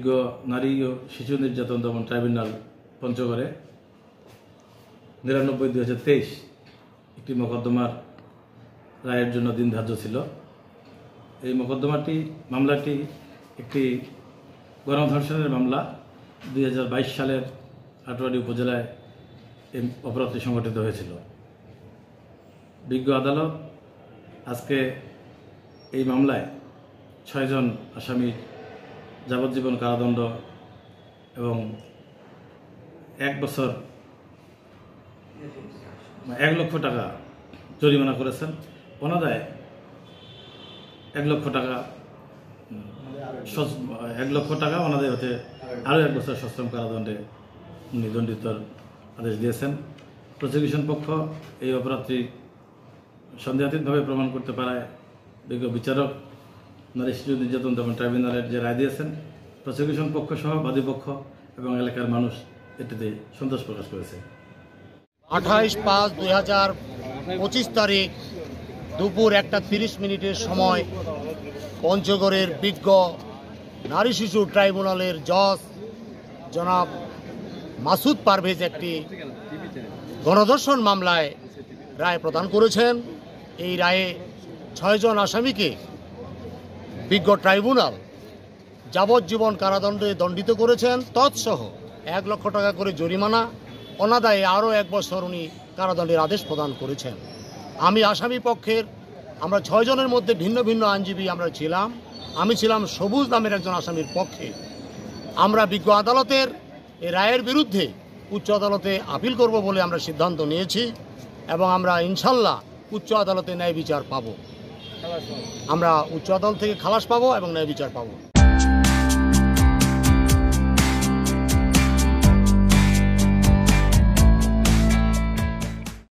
বিজ্ঞ নারী ও শিশু নির্যাতন দমন ট্রাইব্যুনাল পঞ্চগড়ে 99/2023 একটি মোকদ্দমার রায়ের জন্য দিন ধার্য ছিল। এই মামলাটি একটি গণধর্ষণের মামলা। 2022 সালের আটোয়ারী উপজেলায় এই অপরাধটি সংঘটিত হয়েছিল। বিজ্ঞ আদালত আজকে এই মামলায় 6 জন আসামির যাবজ্জীবন কারাদণ্ড এবং 1 বছর 1 লক্ষ টাকা জরিমানা করেছেন। অনাদায়ে 1 লক্ষ টাকা অনাদায় হতে আরও 1 বছর সশ্রম কারাদণ্ডে দণ্ডিতর আদেশ দিয়েছেন। প্রসিকিউশন পক্ষ এই অপরাধটি সন্দেহাতীতভাবে প্রমাণ করতে পারায় বিজ্ঞ বিচারক নারী শিশু নির্যাতন দমন ট্রাইব্যুনালের যে রায় দিয়েছেন, প্রসিকিউশন পক্ষ সহ বাদীপক্ষ এবং এলাকার মানুষ এটিতে সন্তোষ প্রকাশ করেছে। 28/5/2025 তারিখ দুপুর 1:30 সময় পঞ্চগড়ের বিজ্ঞ নারী শিশু ট্রাইব্যুনালের জজ জনাব মাসুদ পারভেজ একটি গণধর্ষণ মামলায় রায় প্রদান করেছেন। এই রায়ে 6 জন আসামিকে বিজ্ঞ ট্রাইব্যুনাল যাবজ্জীবন কারাদণ্ডে দণ্ডিত করেছেন। তৎসহ 1 লক্ষ টাকা করে জরিমানা, অনাদায়ে আরও 1 বছর উনি কারাদণ্ডের আদেশ প্রদান করেছেন। আমি আসামি পক্ষের, আমরা 6 জনের মধ্যে ভিন্ন ভিন্ন আইনজীবী আমরা ছিলাম। আমি ছিলাম সবুজ নামের একজন আসামির পক্ষে। আমরা বিজ্ঞ আদালতের এই রায়ের বিরুদ্ধে উচ্চ আদালতে আপিল করব বলে আমরা সিদ্ধান্ত নিয়েছি এবং আমরা ইনশাল্লাহ উচ্চ আদালতে ন্যায় বিচার পাব। আমরা উচ্চ আদালত থেকে খালাস পাবো এবং ন্যায় বিচার পাবো।